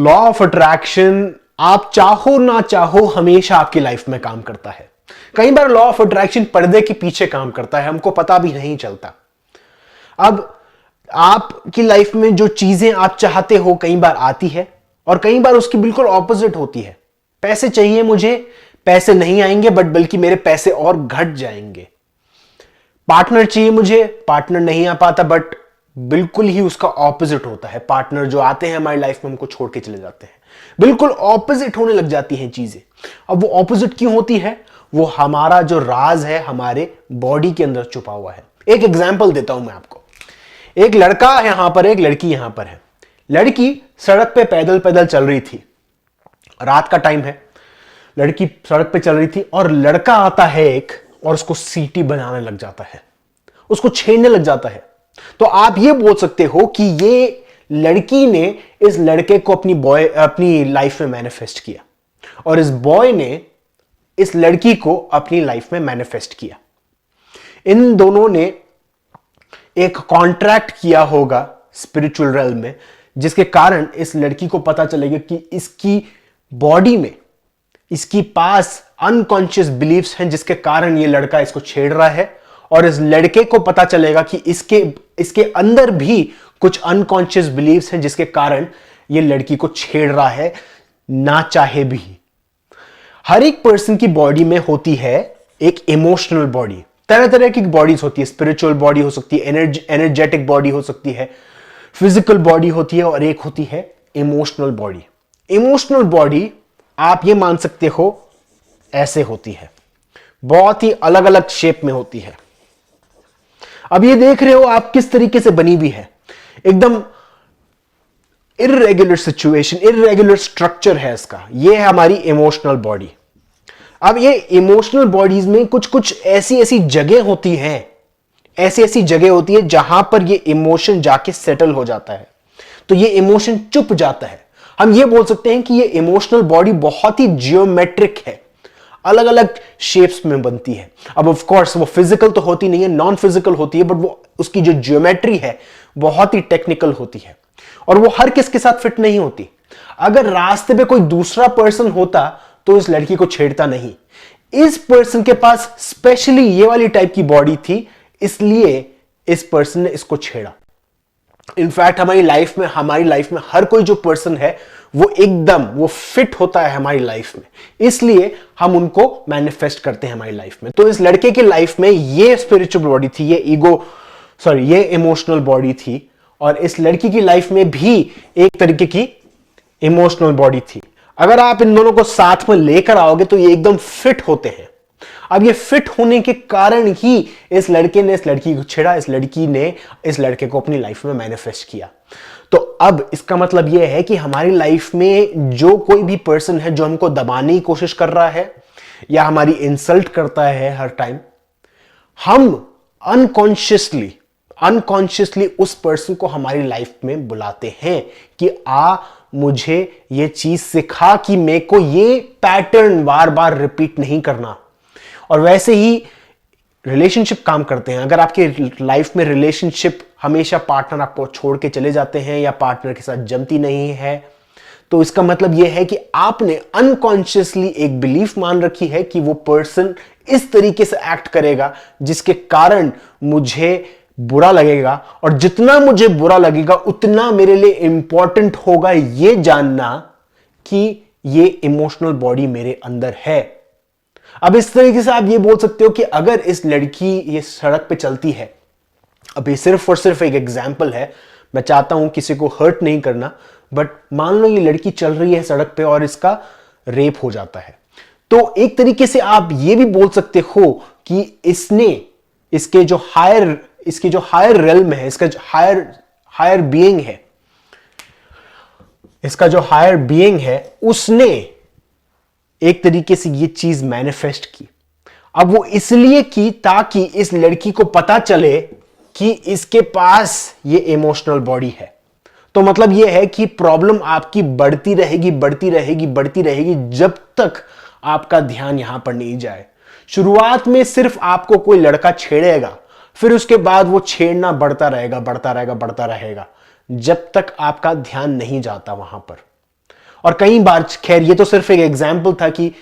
Law of attraction आप चाहो ना चाहो हमेशा आपकी लाइफ में काम करता है। कई बार लॉ ऑफ अट्रैक्शन पर्दे के पीछे काम करता है, हमको पता भी नहीं चलता। अब आपकी लाइफ में जो चीजें आप चाहते हो कई बार आती है और कई बार उसकी बिल्कुल ऑपोजिट होती है। पैसे चाहिए मुझे, पैसे नहीं आएंगे बल्कि मेरे पैसे और घट जाएंगे। पार्टनर चाहिए मुझे, पार्टनर नहीं आ पाता बट बिल्कुल ही उसका ऑपोजिट होता है। पार्टनर जो आते हैं हमारी लाइफ में हमको छोड़ के चले जाते हैं। बिल्कुल ऑपोजिट होने लग जाती हैं चीजें। अब वो ऑपोजिट क्यों होती है? वो हमारा जो राज है हमारे बॉडी के अंदर छुपा हुआ है। एक एग्जांपल देता हूं मैं आपको। एक लड़का यहां पर, एक लड़की यहां पर है। लड़की सड़क पे पैदल पैदल चल रही थी, रात का टाइम है, लड़की सड़क पे चल रही थी और लड़का आता है एक और उसको सीटी बनाने लग जाता है, उसको छेड़ने लग जाता है। तो आप ये बोल सकते हो कि ये लड़की ने इस लड़के को अपनी लाइफ में मैनिफेस्ट किया और इस बॉय ने इस लड़की को अपनी लाइफ में मैनिफेस्ट किया। इन दोनों ने एक कॉन्ट्रैक्ट किया होगा स्पिरिचुअल रेल्म में, जिसके कारण इस लड़की को पता चलेगा कि इसकी बॉडी में, इसकी पास अनकॉन्शियस बिलीफ्स हैं जिसके कारण ये लड़का इसको छेड़ रहा है। और इस लड़के को पता चलेगा कि इसके अंदर भी कुछ अनकॉन्शियस बिलीफ्स हैं जिसके कारण ये लड़की को छेड़ रहा है, ना चाहे भी। हर एक पर्सन की बॉडी में होती है एक इमोशनल बॉडी। तरह तरह की बॉडीज होती है। स्पिरिचुअल बॉडी हो सकती है, एनर्जेटिक बॉडी हो सकती है, फिजिकल बॉडी होती है और एक होती है इमोशनल बॉडी। इमोशनल बॉडी आप ये मान सकते हो ऐसे होती है, बहुत ही अलग अलग शेप में होती है। अब ये देख रहे हो आप किस तरीके से बनी हुई है, एकदम इर्रेगुलर सिचुएशन, इर्रेगुलर स्ट्रक्चर है इसका। ये है हमारी इमोशनल बॉडी। अब ये इमोशनल बॉडीज में कुछ कुछ ऐसी ऐसी जगह होती हैं, ऐसी ऐसी जगह होती है जहां पर ये इमोशन जाके सेटल हो जाता है, तो ये इमोशन चुप जाता है। हम ये बोल सकते हैं कि ये इमोशनल बॉडी बहुत ही जियोमेट्रिक है, अलग अलग शेप्स में बनती है। अब ऑफ कोर्स वो फिजिकल तो होती नहीं है, नॉन फिजिकल होती है, बट वो उसकी जो ज्योमेट्री है बहुत ही टेक्निकल होती है और वो हर किस के साथ फिट नहीं होती। अगर रास्ते पे कोई दूसरा पर्सन होता तो इस लड़की को छेड़ता नहीं। इस पर्सन के पास स्पेशली ये वाली टाइप की बॉडी थी, इसलिए इस पर्सन ने इसको छेड़ा। इनफैक्ट हमारी लाइफ में हर कोई जो पर्सन है वो फिट होता है हमारी लाइफ में, इसलिए हम उनको मैनिफेस्ट करते हैं हमारी लाइफ में। तो इस लड़के की लाइफ में ये स्पिरिचुअल बॉडी थी, ये इमोशनल बॉडी थी और इस लड़की की लाइफ में भी एक तरीके की इमोशनल बॉडी थी। अगर आप इन दोनों को साथ में लेकर आओगे तो ये एकदम फिट होते हैं। अब ये फिट होने के कारण ही इस लड़के ने इस लड़की को छेड़ा, इस लड़की ने इस लड़के को अपनी लाइफ में मैनिफेस्ट किया। तो अब इसका मतलब यह है कि हमारी लाइफ में जो कोई भी पर्सन है जो हमको दबाने की कोशिश कर रहा है या हमारी इंसल्ट करता है हर टाइम, हम अनकॉन्शियसली उस पर्सन को हमारी लाइफ में बुलाते हैं कि मुझे ये चीज सिखा कि मेरे को ये पैटर्न बार बार रिपीट नहीं करना। और वैसे ही रिलेशनशिप काम करते हैं। अगर आपके लाइफ में रिलेशनशिप हमेशा पार्टनर आपको छोड़ के चले जाते हैं या पार्टनर के साथ जमती नहीं है, तो इसका मतलब यह है कि आपने अनकॉन्शियसली एक बिलीफ मान रखी है कि वो पर्सन इस तरीके से एक्ट करेगा जिसके कारण मुझे बुरा लगेगा, और जितना मुझे बुरा लगेगा उतना मेरे लिए इंपॉर्टेंट होगा ये जानना कि ये इमोशनल बॉडी मेरे अंदर है। अब इस तरीके से आप ये बोल सकते हो कि अगर इस लड़की ये सड़क पे चलती है, अभी सिर्फ और सिर्फ एक एग्जाम्पल है, मैं चाहता हूं किसी को हर्ट नहीं करना, बट मान लो ये लड़की चल रही है सड़क पे और इसका रेप हो जाता है, तो एक तरीके से आप ये भी बोल सकते हो कि इसके जो हायर रेल्म है, इसका जो हायर बीइंग है, उसने एक तरीके से ये चीज मैनिफेस्ट की। अब वो इसलिए की ताकि इस लड़की को पता चले कि इसके पास ये इमोशनल बॉडी है। तो मतलब ये है कि प्रॉब्लम आपकी बढ़ती रहेगी जब तक आपका ध्यान यहां पर नहीं जाए। शुरुआत में सिर्फ आपको कोई लड़का छेड़ेगा, फिर उसके बाद वो छेड़ना बढ़ता रहेगा जब तक आपका ध्यान नहीं जाता वहां पर। और कई बार, खैर ये तो सिर्फ एक एग्जाम्पल था कि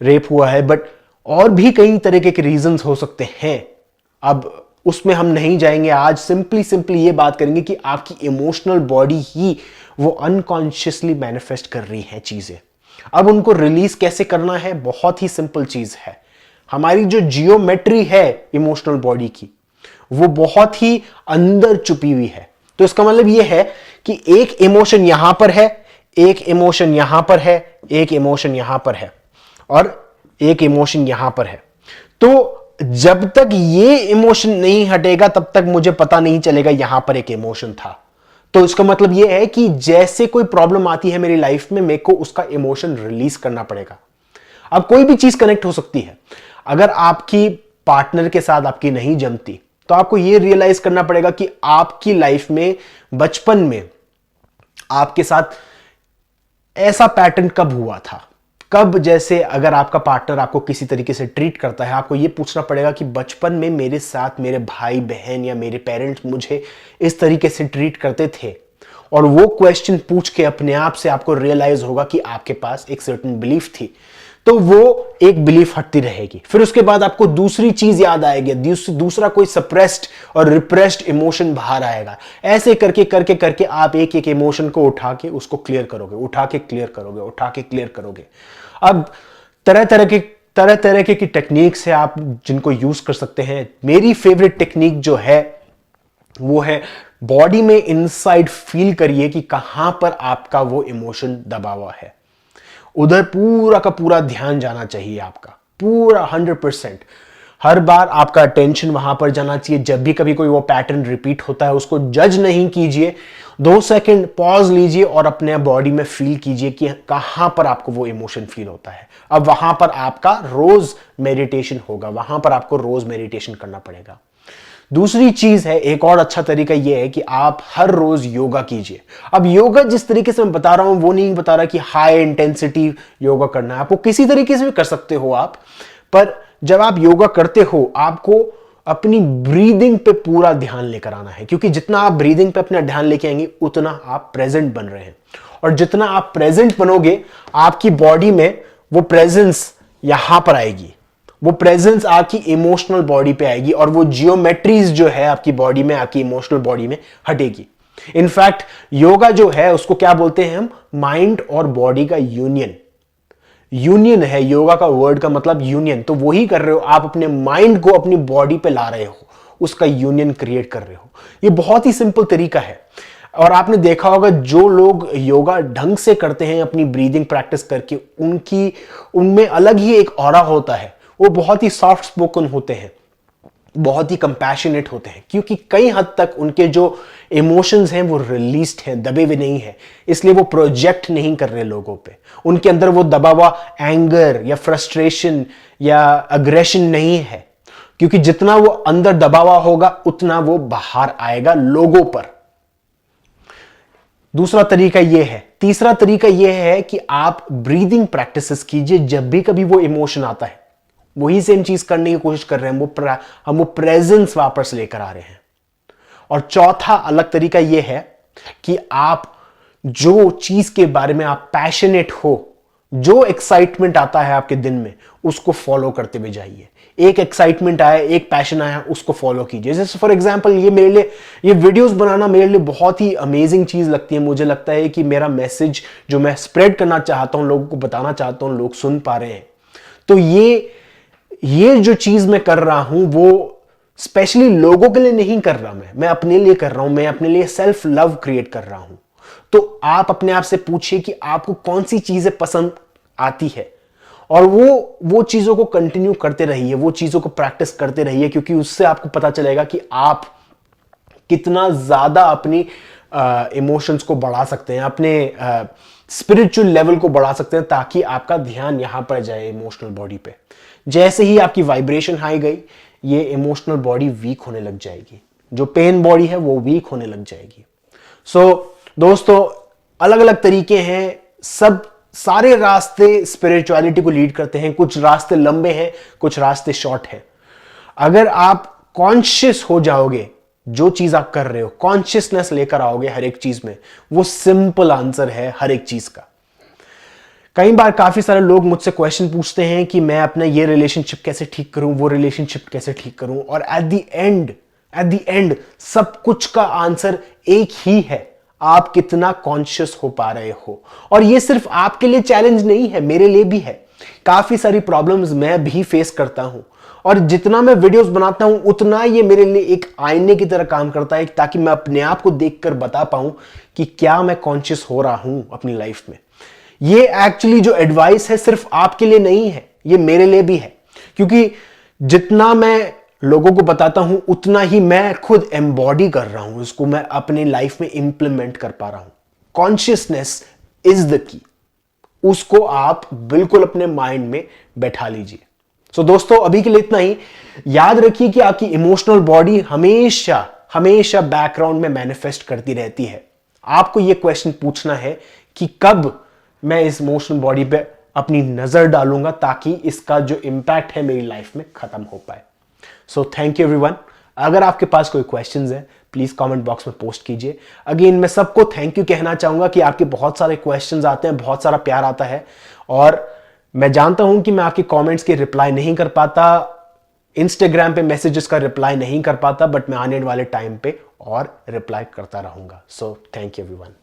रेप हुआ है, बट और भी कई तरह के रीजंस हो सकते हैं। अब उसमें हम नहीं जाएंगे आज, सिंपली ये बात करेंगे कि आपकी इमोशनल बॉडी ही वो अनकॉन्शियसली मैनिफेस्ट कर रही है चीजें। अब उनको रिलीज कैसे करना है, बहुत ही सिंपल चीज है। हमारी जो जियोमेट्री है इमोशनल बॉडी की, वो बहुत ही अंदर छुपी हुई है। तो इसका मतलब यह है कि एक इमोशन यहां पर है, एक इमोशन यहां पर है, एक इमोशन यहां पर है, और एक इमोशन यहां पर है। तो जब तक ये इमोशन नहीं हटेगा तब तक मुझे पता नहीं चलेगा यहां पर एक इमोशन था। तो इसका मतलब यह है कि जैसे कोई प्रॉब्लम आती है मेरी लाइफ में, मेरे को उसका इमोशन रिलीज करना पड़ेगा। अब कोई भी चीज कनेक्ट हो सकती है। अगर आपकी पार्टनर के साथ आपकी नहीं जमती, तो आपको यह रियलाइज करना पड़ेगा कि आपकी लाइफ में बचपन में आपके साथ ऐसा पैटर्न कब हुआ था, कब, जैसे अगर आपका पार्टनर आपको किसी तरीके से ट्रीट करता है, आपको यह पूछना पड़ेगा कि बचपन में मेरे साथ मेरे भाई बहन या मेरे पेरेंट्स मुझे इस तरीके से ट्रीट करते थे। और वो क्वेश्चन पूछ के अपने आप से आपको रियलाइज होगा कि आपके पास एक सर्टेन बिलीफ थी, तो वो एक बिलीफ हटती रहेगी। फिर उसके बाद आपको दूसरी चीज याद आएगी, दूसरा कोई सप्रेस्ड और रिप्रेस्ड इमोशन बाहर आएगा। ऐसे करके करके करके आप एक एक इमोशन को उठा के उसको क्लियर करोगे, उठा के क्लियर करोगे, उठा के क्लियर करोगे। अब तरह तरह की टेक्निक्स है आप जिनको यूज कर सकते हैं। मेरी फेवरेट टेक्निक जो है वो है, बॉडी में इनसाइड फील करिए कि कहां पर आपका वो इमोशन दबा हुआ है। उधर पूरा का पूरा ध्यान जाना चाहिए आपका, पूरा 100%। हर बार आपका अटेंशन वहां पर जाना चाहिए। जब भी कभी कोई वो पैटर्न रिपीट होता है, उसको जज नहीं कीजिए, 2 सेकंड पॉज लीजिए और अपने बॉडी में फील कीजिए कि कहां पर आपको वो इमोशन फील होता है। अब वहां पर आपका रोज मेडिटेशन होगा, वहां पर आपको रोज मेडिटेशन करना पड़ेगा। दूसरी चीज है, एक और अच्छा तरीका यह है कि आप हर रोज योगा कीजिए। अब योगा जिस तरीके से मैं बता रहा हूं, वो नहीं बता रहा कि हाई इंटेंसिटी योगा करना है, आपको किसी तरीके से भी कर सकते हो आप। पर जब आप योगा करते हो, आपको अपनी ब्रीदिंग पे पूरा ध्यान लेकर आना है, क्योंकि जितना आप ब्रीदिंग पे अपना ध्यान लेके आएंगे उतना आप प्रेजेंट बन रहे हैं। और जितना आप प्रेजेंट बनोगे, आपकी बॉडी में वो प्रेजेंस यहां पर आएगी, वो प्रेजेंस आपकी इमोशनल बॉडी पे आएगी, और वो जियोमेट्रीज जो है आपकी बॉडी में, आपकी इमोशनल बॉडी में हटेगी। इनफैक्ट योगा जो है उसको क्या बोलते हैं हम, माइंड और बॉडी का यूनियन। यूनियन है योगा का, वर्ड का मतलब यूनियन। तो वही कर रहे हो आप, अपने माइंड को अपनी बॉडी पे ला रहे हो, उसका यूनियन क्रिएट कर रहे हो। ये बहुत ही सिंपल तरीका है। और आपने देखा होगा जो लोग योगा ढंग से करते हैं अपनी ब्रीदिंग प्रैक्टिस करके, उनमें अलग ही एक ऑरा होता है। वो बहुत ही सॉफ्ट स्पोकन होते हैं, बहुत ही कंपैशनेट होते हैं, क्योंकि कई हद तक उनके जो इमोशंस हैं वो रिलीज्ड हैं, दबे हुए नहीं हैं। इसलिए वो प्रोजेक्ट नहीं कर रहे लोगों पे। उनके अंदर वो दबा हुआ एंगर या फ्रस्ट्रेशन या अग्रेशन नहीं है, क्योंकि जितना वो अंदर दबा हुआ होगा उतना वो बाहर आएगा लोगों पर। दूसरा तरीका यह है। तीसरा तरीका यह है कि आप ब्रीदिंग प्रैक्टिसेस कीजिए। जब भी कभी वो इमोशन आता है, वही सेम चीज करने की कोशिश कर रहे हैं, हम वो प्रेजेंस वापस लेकर आ रहे हैं। और चौथा अलग तरीका यह है कि आप जो चीज के बारे में आप पैशनेट हो, जो एक्साइटमेंट आता है आपके दिन में, उसको फॉलो करते हुए जाइए। एक एक्साइटमेंट आया, एक पैशन आया, उसको फॉलो कीजिए। जैसे फॉर एग्जांपल ये मेरे लिए, ये वीडियोस बनाना मेरे लिए बहुत ही अमेजिंग चीज लगती है। मुझे लगता है कि मेरा मैसेज जो मैं स्प्रेड करना चाहता हूं, लोगों को बताना चाहता हूं, लोग सुन पा रहे हैं। तो ये जो चीज मैं कर रहा हूं वो स्पेशली लोगों के लिए नहीं कर रहा, मैं अपने लिए कर रहा हूं। मैं अपने लिए सेल्फ लव क्रिएट कर रहा हूं। तो आप अपने आप से पूछिए कि आपको कौन सी चीजें पसंद आती है, और वो चीजों को कंटिन्यू करते रहिए, वो चीजों को प्रैक्टिस करते रहिए, क्योंकि उससे आपको पता चलेगा कि आप कितना ज्यादा अपनी इमोशंस को बढ़ा सकते हैं, अपने स्पिरिचुअल लेवल को बढ़ा सकते हैं, ताकि आपका ध्यान यहां पर जाए इमोशनल बॉडी पे। जैसे ही आपकी वाइब्रेशन हाई गई, ये इमोशनल बॉडी वीक होने लग जाएगी, जो पेन बॉडी है वो वीक होने लग जाएगी। दोस्तों, अलग अलग तरीके हैं, सारे रास्ते स्पिरिचुअलिटी को लीड करते हैं। कुछ रास्ते लंबे हैं, कुछ रास्ते शॉर्ट हैं। अगर आप कॉन्शियस हो जाओगे, जो चीज आप कर रहे हो, कॉन्शियसनेस लेकर आओगे हर एक चीज में, वो सिंपल आंसर है हर एक चीज का। कई बार काफी सारे लोग मुझसे क्वेश्चन पूछते हैं कि मैं अपना ये रिलेशनशिप कैसे ठीक करूं, वो रिलेशनशिप कैसे ठीक करूं, और एट द एंड सब कुछ का आंसर एक ही है, आप कितना कॉन्शियस हो पा रहे हो। और ये सिर्फ आपके लिए चैलेंज नहीं है, मेरे लिए भी है। काफी सारी प्रॉब्लम्स मैं भी फेस करता हूं, और जितना मैं वीडियोस बनाता हूं उतना ये मेरे लिए एक आईने की तरह काम करता है, ताकि मैं अपने आप को देखकर बता पाऊं कि क्या मैं कॉन्शियस हो रहा हूं अपनी लाइफ में। ये एक्चुअली जो एडवाइस है सिर्फ आपके लिए नहीं है, ये मेरे लिए भी है, क्योंकि जितना मैं लोगों को बताता हूं उतना ही मैं खुद एम्बॉडी कर रहा हूं, इसको मैं अपनी लाइफ में इंप्लीमेंट कर पा रहा हूं। कॉन्शियसनेस इज द की, उसको आप बिल्कुल अपने माइंड में बैठा लीजिए। सो दोस्तों, अभी के लिए इतना ही। याद रखिए कि आपकी इमोशनल बॉडी हमेशा हमेशा बैकग्राउंड में मैनिफेस्ट करती रहती है। आपको यह क्वेश्चन पूछना है कि कब मैं इस इमोशनल बॉडी पे अपनी नजर डालूंगा ताकि इसका जो इंपैक्ट है मेरी लाइफ में खत्म हो पाए। So thank you everyone. अगर आपके पास कोई क्वेश्चंस है प्लीज कमेंट बॉक्स में पोस्ट कीजिए। अगेन मैं सबको थैंक यू कहना चाहूंगा कि आपके बहुत सारे क्वेश्चंस आते हैं, बहुत सारा प्यार आता है, और मैं जानता हूं कि मैं आपके कमेंट्स के रिप्लाई नहीं कर पाता, इंस्टाग्राम पे मैसेजेस का रिप्लाई नहीं कर पाता, बट मैं आने वाले टाइम पे और रिप्लाई करता रहूंगा। So thank you everyone.